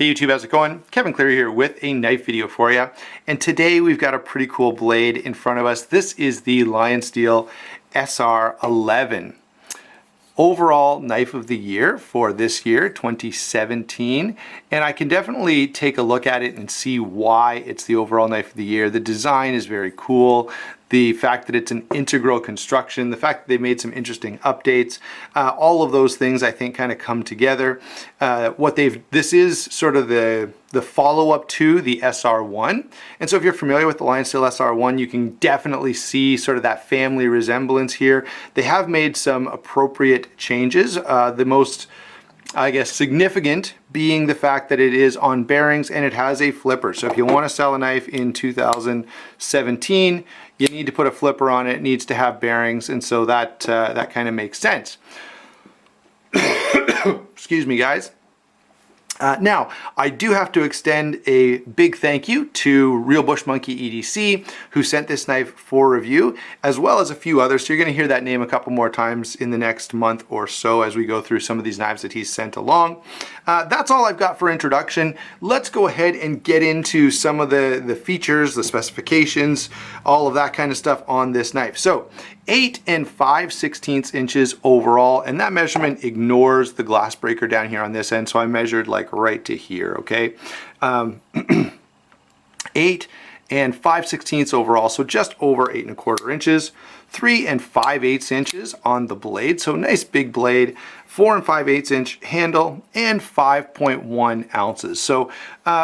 Hey YouTube, how's it going? Kevin Cleary here with a knife video for you. And today we've got a pretty cool blade in front of us. This is the LionSteel SR11. Overall knife of the year for this year, 2017. And I can definitely take a look at it and see why it's the overall knife of the year. The design is very cool. The fact that it's an integral construction, the fact that they made some interesting updates, all of those things I think kind of come together. This is sort of the follow-up to the SR1. And so if you're familiar with the LionSteel SR1, you can definitely see sort of that family resemblance here. They have made some appropriate changes. The most, I guess, significant being the fact that it is on bearings and it has a flipper. So if you want to sell a knife in 2017, you need to put a flipper on it. It needs to have bearings, and so that kind of makes sense. Excuse me, guys. Now, I do have to extend a big thank you to Real Bush Monkey EDC, who sent this knife for review, as well as a few others. So you're going to hear that name a couple more times in the next month or so as we go through some of these knives that he's sent along. That's all I've got for introduction. Let's go ahead and get into some of the features, the specifications, all of that kind of stuff on this knife. So 8 5/16 inches overall, and that measurement ignores the glass breaker down here on this end, so I measured like right to here, okay? 8 5/16 overall, so just over 8 1/4 inches. 3 5/8 inches on the blade, so nice big blade. 4 5/8 inch handle, and 5.1 ounces. So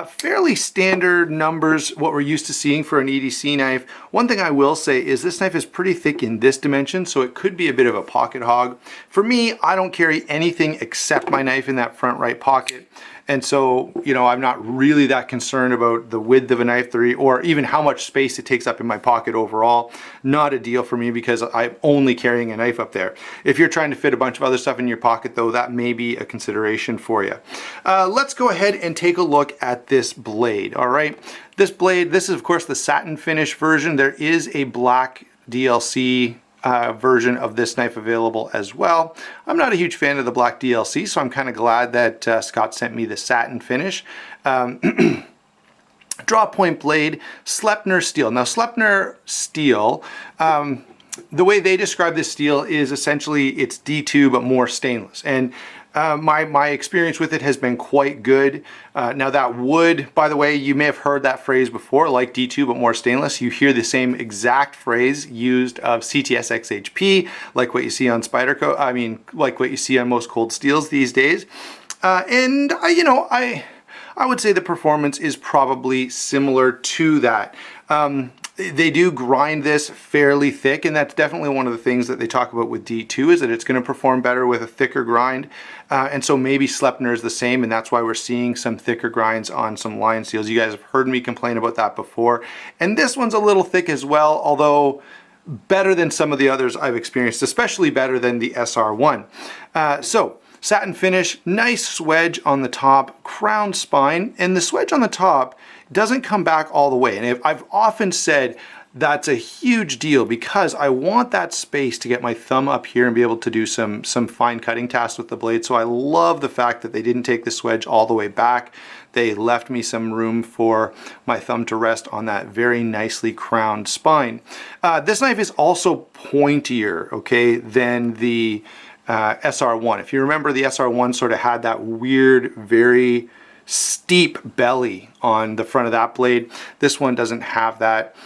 fairly standard numbers, what we're used to seeing for an EDC knife. One thing I will say is this knife is pretty thick in this dimension, so it could be a bit of a pocket hog. For me, I don't carry anything except my knife in that front right pocket. And so, you know, I'm not really that concerned about the width of a knife or even how much space it takes up in my pocket overall. Not a deal for me because I'm only carrying a knife up there. If you're trying to fit a bunch of other stuff in your pocket though, that may be a consideration for you. Let's go ahead and take a look at this blade, all right? This blade, this is of course the satin finish version. There is a black DLC version of this knife available as well. I'm not a huge fan of the black DLC, so I'm kind of glad that Scott sent me the satin finish. Draw point blade, Sleipner steel. Now Sleipner steel, the way they describe this steel is essentially it's D2 but more stainless. And my experience with it has been quite good. Now that wood, by the way, you may have heard that phrase before, like D2 but more stainless. You hear the same exact phrase used of CTS XHP, like what you see on like what you see on most cold steels these days. And I would say the performance is probably similar to that. They do grind this fairly thick, and that's definitely one of the things that they talk about with D2 is that it's going to perform better with a thicker grind. And so maybe Sleipner is the same, and that's why we're seeing some thicker grinds on some LionSteels. You guys have heard me complain about that before. And this one's a little thick as well, although better than some of the others I've experienced, especially better than the SR1. So satin finish, nice swedge on the top, crown spine, and the swedge on the top doesn't come back all the way. And I've often said that's a huge deal because I want that space to get my thumb up here and be able to do some fine cutting tasks with the blade. So I love the fact that they didn't take the swedge all the way back. They left me some room for my thumb to rest on that very nicely crowned spine. This knife is also pointier, okay, than the SR1. If you remember, the SR1 sort of had that weird, very steep belly on the front of that blade. This one doesn't have that.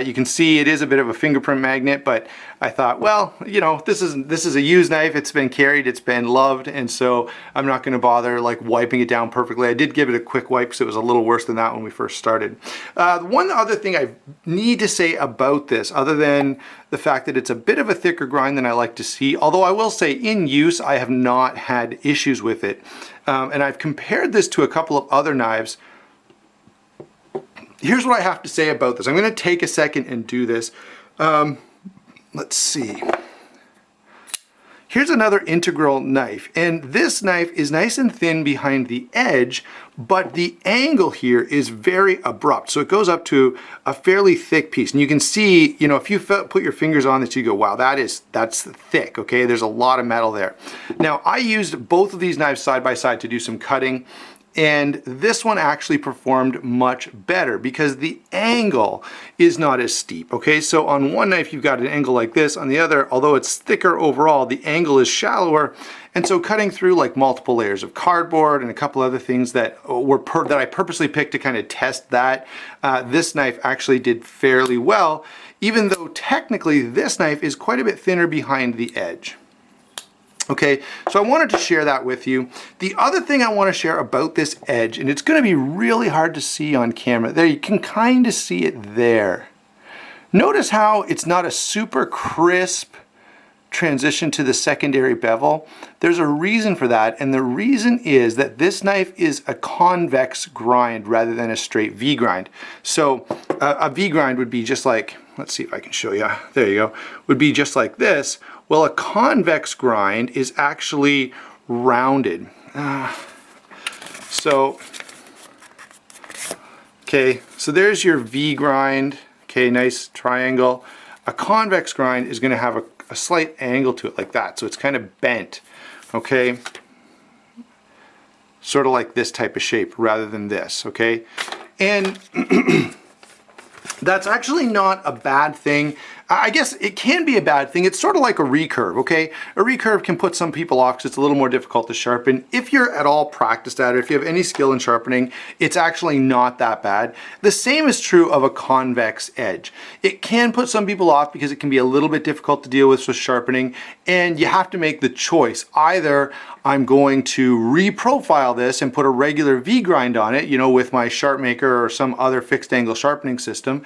You can see it is a bit of a fingerprint magnet, but I thought, well, you know, this is a used knife. It's been carried, it's been loved, and so I'm not going to bother like wiping it down perfectly. I did give it a quick wipe because it was a little worse than that when we first started. One other thing I need to say about this, other than the fact that it's a bit of a thicker grind than I like to see, although I will say in use I have not had issues with it. And I've compared this to a couple of other knives. Here's what I have to say about this. I'm going to take a second and do this. Let's see. Here's another integral knife, and this knife is nice and thin behind the edge, but the angle here is very abrupt. So it goes up to a fairly thick piece. And you can see, you know, if you put your fingers on this, you go, wow, that's thick, okay? There's a lot of metal there. Now, I used both of these knives side by side to do some cutting. And this one actually performed much better because the angle is not as steep, okay? So on one knife, you've got an angle like this. On the other, although it's thicker overall, the angle is shallower. And so cutting through like multiple layers of cardboard and a couple other things that I purposely picked to kind of test that, this knife actually did fairly well, even though technically this knife is quite a bit thinner behind the edge. Okay, so I wanted to share that with you. The other thing I want to share about this edge, and it's going to be really hard to see on camera. There, you can kind of see it there. Notice how it's not a super crisp transition to the secondary bevel. There's a reason for that, and the reason is that this knife is a convex grind rather than a straight V grind. So a V grind would be just like, let's see if I can show you. There you go. Would be just like this. Well, a convex grind is actually rounded. Okay, so there's your V grind. Okay, nice triangle. A convex grind is going to have a slight angle to it like that, so it's kind of bent. Okay, sort of like this type of shape rather than this. Okay, and that's actually not a bad thing. I guess it can be a bad thing. It's sort of like a recurve, okay? A recurve can put some people off because it's a little more difficult to sharpen. If you're at all practiced at it, if you have any skill in sharpening, it's actually not that bad. The same is true of a convex edge. It can put some people off because it can be a little bit difficult to deal with sharpening, and you have to make the choice. Either I'm going to reprofile this and put a regular V grind on it, you know, with my SharpMaker or some other fixed angle sharpening system.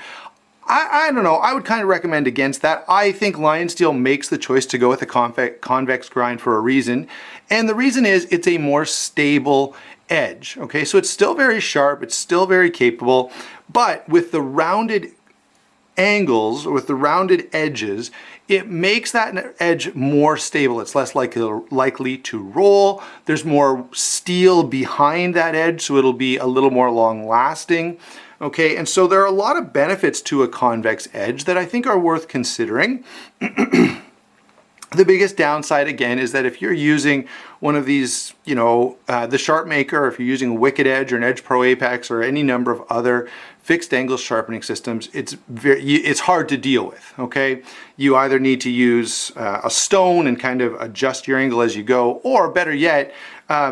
I don't know, I would kind of recommend against that. I think LionSteel makes the choice to go with a convex grind for a reason. And the reason is it's a more stable edge. Okay, so it's still very sharp, it's still very capable, but with the rounded angles, with the rounded edges, it makes that edge more stable. It's less likely to roll. There's more steel behind that edge, so it'll be a little more long lasting. Okay, and so there are a lot of benefits to a convex edge that I think are worth considering. The biggest downside, again, is that if you're using one of these, you know, the SharpMaker, or if you're using a Wicked Edge or an Edge Pro Apex or any number of other fixed angle sharpening systems, it's hard to deal with, okay? You either need to use a stone and kind of adjust your angle as you go, or better yet,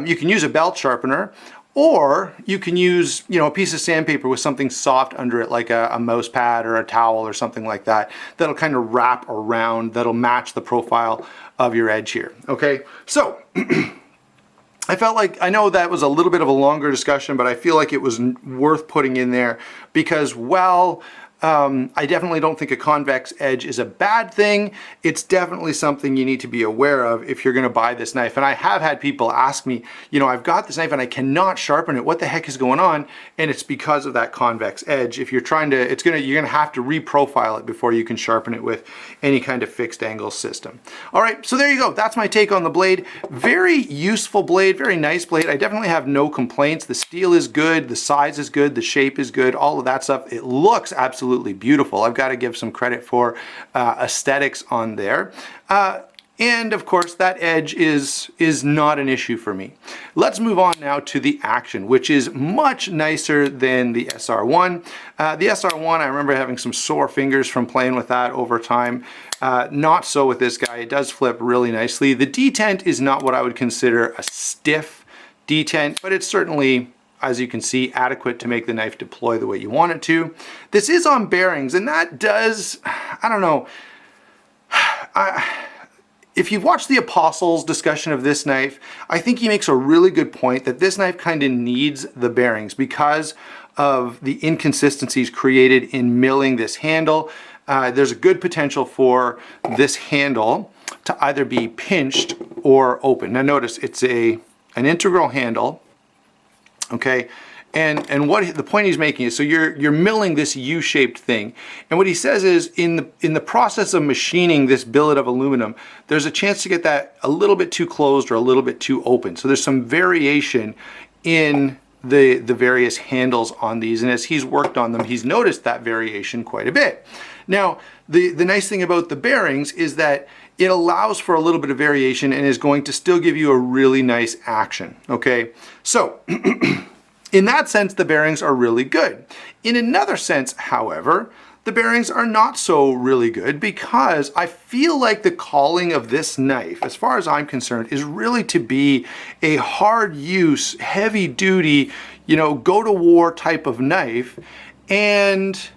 you can use a belt sharpener, or you can use, you know, a piece of sandpaper with something soft under it, like a mouse pad or a towel or something like that, that'll kind of wrap around, that'll match the profile of your edge here. Okay, so I felt like, I know that was a little bit of a longer discussion, but I feel like it was worth putting in there because, well, I definitely don't think a convex edge is a bad thing. It's definitely something you need to be aware of if you're going to buy this knife. And I have had people ask me, you know, I've got this knife and I cannot sharpen it. What the heck is going on? And it's because of that convex edge. If you're trying to, you're going to have to reprofile it before you can sharpen it with any kind of fixed angle system. All right, so there you go. That's my take on the blade. Very useful blade, very nice blade. I definitely have no complaints. The steel is good, the size is good, the shape is good, all of that stuff. It looks absolutely beautiful. I've got to give some credit for aesthetics on there. And of course, that edge is not an issue for me. Let's move on now to the action, which is much nicer than the SR1. The SR1, I remember having some sore fingers from playing with that over time. Not so with this guy. It does flip really nicely. The detent is not what I would consider a stiff detent, but it's certainly, as you can see, adequate to make the knife deploy the way you want it to. This is on bearings, and that does, I don't know, if you've watched the Apostle's discussion of this knife, I think he makes a really good point that this knife kind of needs the bearings because of the inconsistencies created in milling this handle. There's a good potential for this handle to either be pinched or open. Now notice it's an integral handle. Okay, and what the point he's making is, so you're milling this U-shaped thing, and what he says is in the process of machining this billet of aluminum, there's a chance to get that a little bit too closed or a little bit too open. So there's some variation in the various handles on these, and as he's worked on them, he's noticed that variation quite a bit. Now, The nice thing about the bearings is that it allows for a little bit of variation and is going to still give you a really nice action, okay? So, in that sense, the bearings are really good. In another sense, however, the bearings are not so really good because I feel like the calling of this knife, as far as I'm concerned, is really to be a hard use, heavy duty, you know, go to war type of knife, and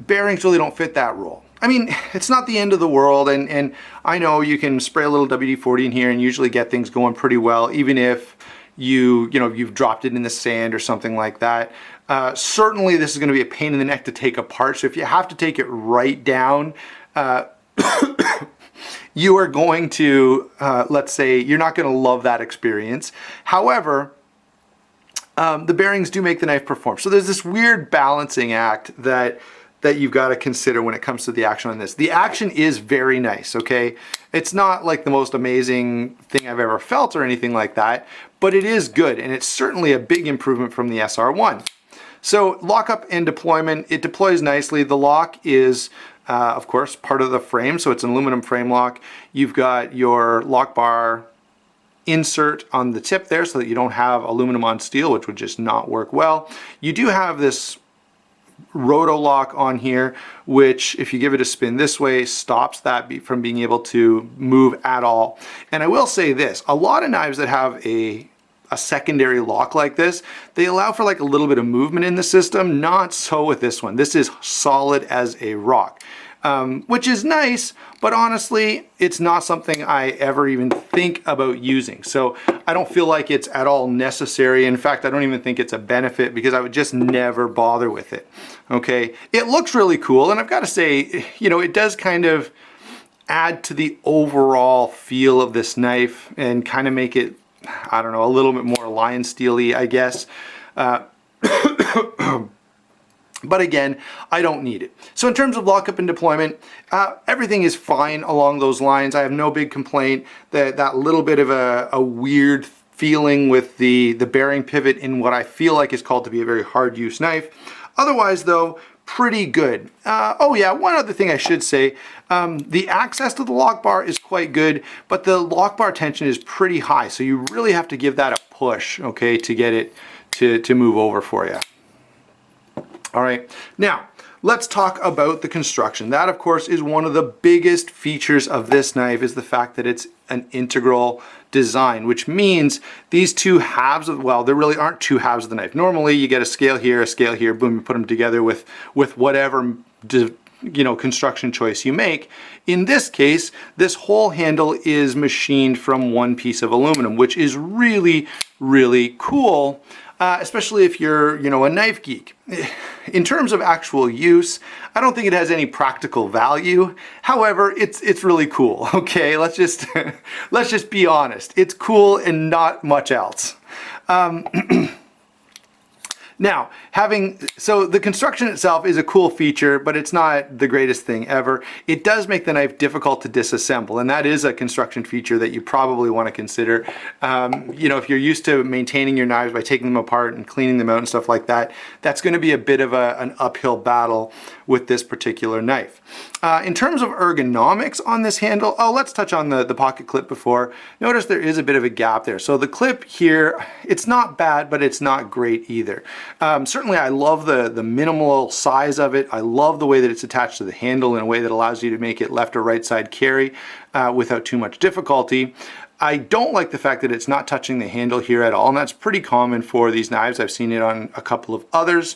bearings really don't fit that role. I mean, it's not the end of the world, and I know you can spray a little WD-40 in here and usually get things going pretty well, even if you've dropped it in the sand or something like that. Certainly this is going to be a pain in the neck to take apart, so if you have to take it right down, you are going to, let's say, you're not going to love that experience. However, the bearings do make the knife perform. So there's this weird balancing act that you've got to consider when it comes to the action on this. The action is very nice, okay? It's not like the most amazing thing I've ever felt or anything like that, but it is good, and it's certainly a big improvement from the SR1. So lockup and deployment, it deploys nicely. The lock is, of course, part of the frame, so it's an aluminum frame lock. You've got your lock bar insert on the tip there so that you don't have aluminum on steel, which would just not work well. You do have this roto lock on here, which if you give it a spin this way, stops that from being able to move at all. And I will say this, a lot of knives that have a secondary lock like this, they allow for like a little bit of movement in the system. Not so with this one. This is solid as a rock, which is nice, but honestly, it's not something I ever even think about using. So I don't feel like it's at all necessary. In fact, I don't even think it's a benefit because I would just never bother with it. Okay, it looks really cool, and I've got to say, you know, it does kind of add to the overall feel of this knife and kind of make it, I don't know, a little bit more LionSteel-y, I guess. But again, I don't need it. So in terms of lockup and deployment, everything is fine along those lines. I have no big complaint. That little bit of a weird feeling with the bearing pivot in what I feel like is called to be a very hard use knife. Otherwise though, pretty good. Oh yeah, one other thing I should say, the access to the lock bar is quite good, but the lock bar tension is pretty high, so you really have to give that a push, okay, to get it to move over for you. All right, now let's talk about the construction. That, of course, is one of the biggest features of this knife, is the fact that it's an integral design, which means these two halves of, well, there really aren't two halves of the knife. Normally you get a scale here, boom, you put them together with whatever construction choice you make. In this case, this whole handle is machined from one piece of aluminum, which is really, really cool. Especially if you're, a knife geek. In terms of actual use, I don't think it has any practical value. However, it's really cool. Okay, let's just be honest. It's cool and not much else. Now, so the construction itself is a cool feature, but it's not the greatest thing ever. It does make the knife difficult to disassemble, and that is a construction feature that you probably want to consider. If you're used to maintaining your knives by taking them apart and cleaning them out and stuff like that, that's going to be a bit of an uphill battle with this particular knife. In terms of ergonomics on this handle, let's touch on the pocket clip before. Notice there is a bit of a gap there. So the clip here, it's not bad, but it's not great either. Certainly I love the minimal size of it. I love the way that it's attached to the handle in a way that allows you to make it left or right side carry without too much difficulty. I don't like the fact that it's not touching the handle here at all, and that's pretty common for these knives. I've seen it on a couple of others.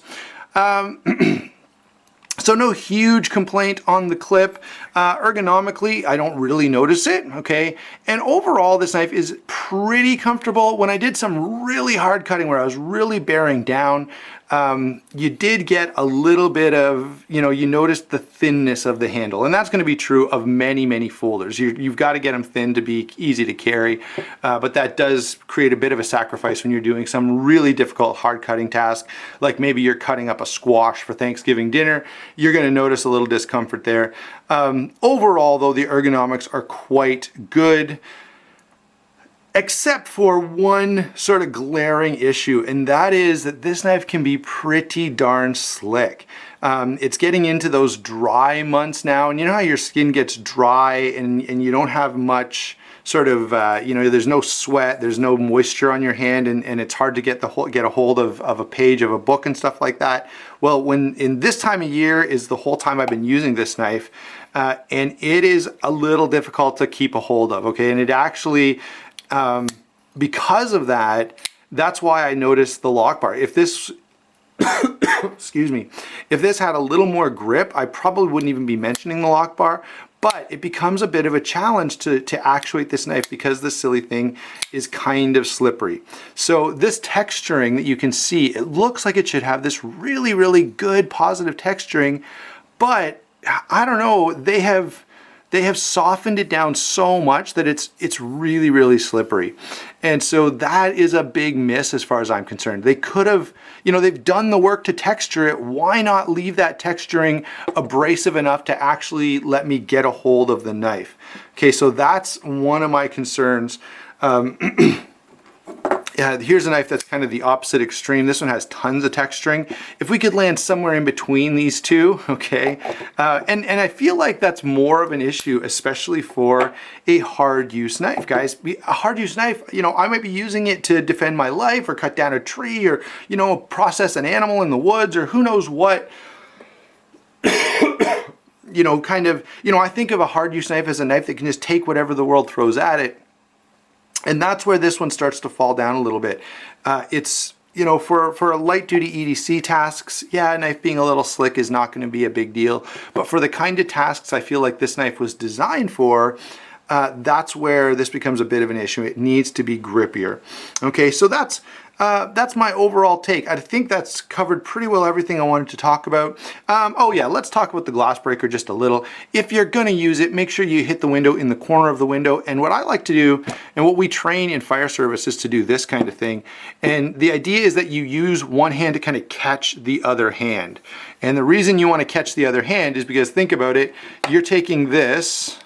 So no huge complaint on the clip. Ergonomically, I don't really notice it, okay? And overall, this knife is pretty comfortable. When I did some really hard cutting where I was really bearing down, you did get a little bit of, you noticed the thinness of the handle, and that's going to be true of many, many folders. You've got to get them thin to be easy to carry, but that does create a bit of a sacrifice when you're doing some really difficult hard cutting task, like maybe you're cutting up a squash for Thanksgiving dinner. You're going to notice a little discomfort there. Overall, though, the ergonomics are quite good, except for one sort of glaring issue, and that is that this knife can be pretty darn slick. It's getting into those dry months now, and you know how your skin gets dry and you don't have much sort of, you know, there's no sweat, there's no moisture on your hand, and it's hard to get a hold of a page of a book and stuff like that. Well, when in this time of year is the whole time I've been using this knife, and it is a little difficult to keep a hold of, okay? And it actually, because of that, that's why I noticed the lock bar. If this, excuse me, if this had a little more grip, I probably wouldn't even be mentioning the lock bar. But it becomes a bit of a challenge to actuate this knife because this silly thing is kind of slippery. So this texturing that you can see, it looks like it should have this really, really good positive texturing, but I don't know, they have softened it down so much that it's really, really slippery. And so that is a big miss as far as I'm concerned. They could have, you know, they've done the work to texture it. Why not leave that texturing abrasive enough to actually let me get a hold of the knife? Okay, so that's one of my concerns. Yeah, here's a knife that's kind of the opposite extreme. This one has tons of texturing. If we could land somewhere in between these two, okay? And I feel like that's more of an issue, especially for a hard use knife, guys. A hard use knife, you know, I might be using it to defend my life or cut down a tree or, you know, process an animal in the woods or who knows what. You know, kind of, you know, I think of a hard use knife as a knife that can just take whatever the world throws at it. And that's where this one starts to fall down a little bit. It's, you know, for light duty EDC tasks, yeah, a knife being a little slick is not going to be a big deal. But for the kind of tasks I feel like this knife was designed for, that's where this becomes a bit of an issue. It needs to be grippier. Okay, so that's my overall take. I think that's covered pretty well everything I wanted to talk about. Oh yeah, let's talk about the glass breaker just a little. If you're gonna use it, make sure you hit the window in the corner of the window. And what I like to do, and what we train in fire service, is to do this kind of thing. And the idea is that you use one hand to kind of catch the other hand. And the reason you want to catch the other hand is because, think about it, you're taking this,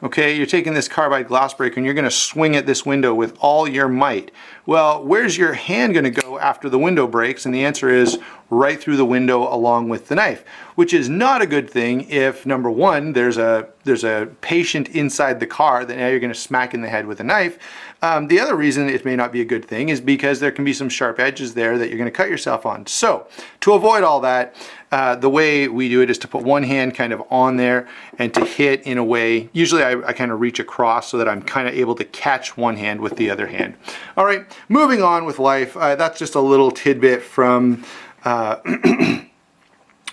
okay, you're taking this carbide glass breaker and you're going to swing at this window with all your might. Well, where's your hand going to go after the window breaks? And the answer is right through the window along with the knife, which is not a good thing if, number one, there's a patient inside the car that now you're going to smack in the head with a knife. The other reason it may not be a good thing is because there can be some sharp edges there that you're going to cut yourself on. So to avoid all that, the way we do it is to put one hand kind of on there and to hit in a way, usually I kind of reach across so that I'm kind of able to catch one hand with the other hand. All right, moving on with life. That's just a little tidbit from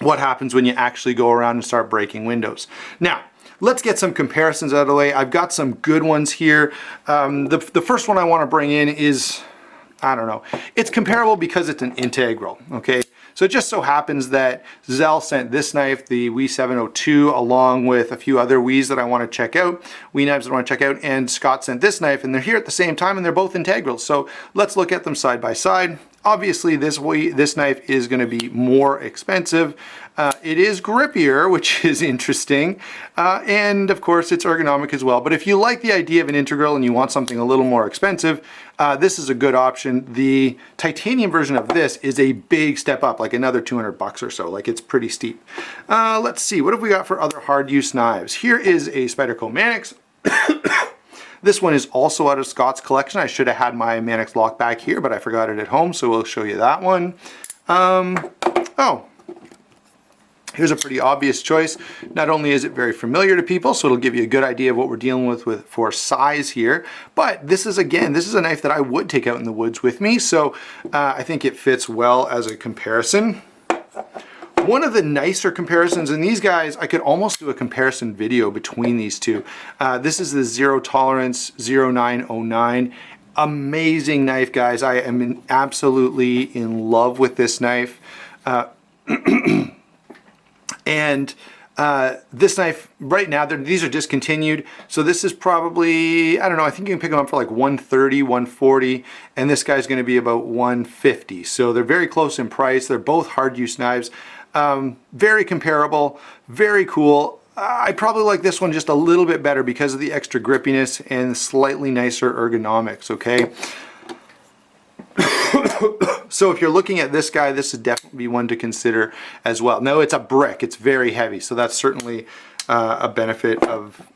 what happens when you actually go around and start breaking windows. Now, let's get some comparisons out of the way. I've got some good ones here. The first one I want to bring in is, I don't know, it's comparable because it's an integral, okay? So it just so happens that Zell sent this knife, the WE 702, along with a few other WEs that I want to check out, WE knives that I want to check out, and Scott sent this knife, and they're here at the same time, and they're both integrals. So let's look at them side by side. Obviously, this knife is going to be more expensive. It is grippier, which is interesting, and of course it's ergonomic as well. But if you like the idea of an integral and you want something a little more expensive, this is a good option. The titanium version of this is a big step up, like another 200 bucks or so. Like, it's pretty steep. Let's see, what have we got for other hard use knives? Here is a Spyderco Manix. This one is also out of Scott's collection. I should have had my Manix lock back here, but I forgot it at home, so we'll show you that one. Oh, here's a pretty obvious choice. Not only is it very familiar to people, so it'll give you a good idea of what we're dealing with for size here, but this is, again, this is a knife that I would take out in the woods with me, so I think it fits well as a comparison. One of the nicer comparisons, and these guys, I could almost do a comparison video between these two. This is the Zero Tolerance 0909. Amazing knife, guys. I am absolutely in love with this knife. And this knife, right now, these are discontinued. So this is probably, I don't know, I think you can pick them up for like 130, 140, and this guy's gonna be about 150. So they're very close in price. They're both hard use knives. Very comparable, very cool. I probably like this one just a little bit better because of the extra grippiness and slightly nicer ergonomics, okay? So if you're looking at this guy, this would definitely be one to consider as well. Now it's a brick, it's very heavy, so that's certainly a benefit of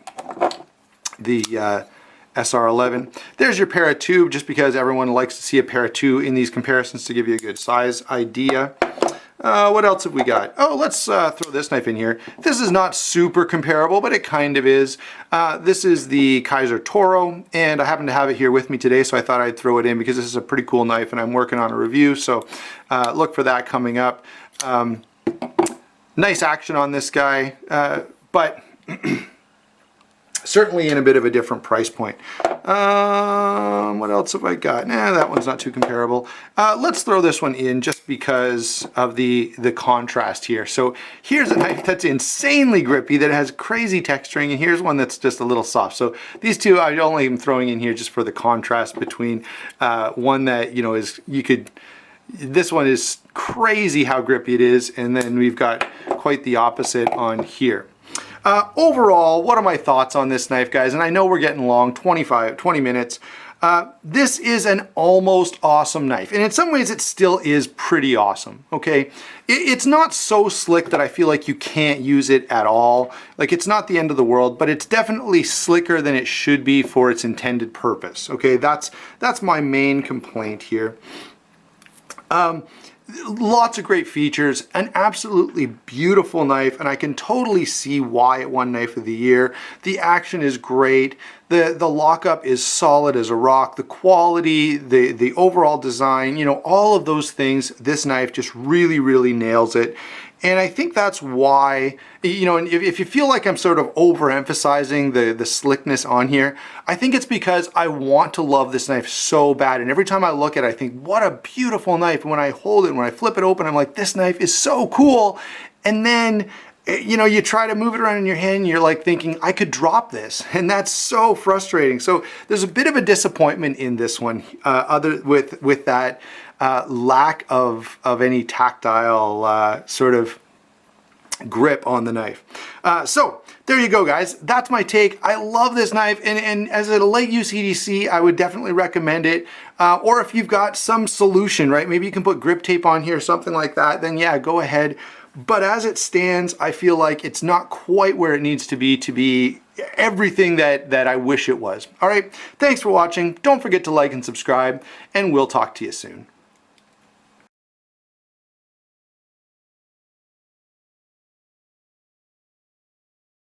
the SR11. There's your para tube, just because everyone likes to see a para two in these comparisons to give you a good size idea. What else have we got? Oh, let's throw this knife in here. This is not super comparable, but it kind of is. This is the Kaiser Toro, and I happen to have it here with me today, so I thought I'd throw it in because this is a pretty cool knife, and I'm working on a review, so look for that coming up. Nice action on this guy, but certainly in a bit of a different price point. What else have I got? Nah, that one's not too comparable. Let's throw this one in just because of the contrast here. So here's a knife that's insanely grippy, that has crazy texturing, and here's one that's just a little soft. So these two I only am throwing in here just for the contrast between one that, you know, this one is crazy how grippy it is, and then we've got quite the opposite on here. Overall, what are my thoughts on this knife, guys? And I know we're getting long, 20 minutes. This is an almost awesome knife, and in some ways it still is pretty awesome, okay? It's not so slick that I feel like you can't use it at all. Like, it's not the end of the world, but it's definitely slicker than it should be for its intended purpose, okay? That's my main complaint here. Lots of great features, an absolutely beautiful knife, and I can totally see why it won Knife of the Year. The action is great, the lockup is solid as a rock, the quality, the overall design, you know, all of those things, this knife just really, really nails it. And I think that's why, you know, and if you feel like I'm sort of overemphasizing the slickness on here, I think it's because I want to love this knife so bad. And every time I look at it, I think, what a beautiful knife. And when I hold it, when I flip it open, I'm like, this knife is so cool. And then, you know, you try to move it around in your hand, and you're like thinking, I could drop this. And that's so frustrating. So there's a bit of a disappointment in this one, with that lack of any tactile sort of grip on the knife. So there you go, guys. That's my take. I love this knife, and as a late use EDC, I would definitely recommend it. Or if you've got some solution, right? Maybe you can put grip tape on here, something like that, then yeah, go ahead. But as it stands, I feel like it's not quite where it needs to be everything that I wish it was. All right, thanks for watching. Don't forget to like and subscribe, and we'll talk to you soon.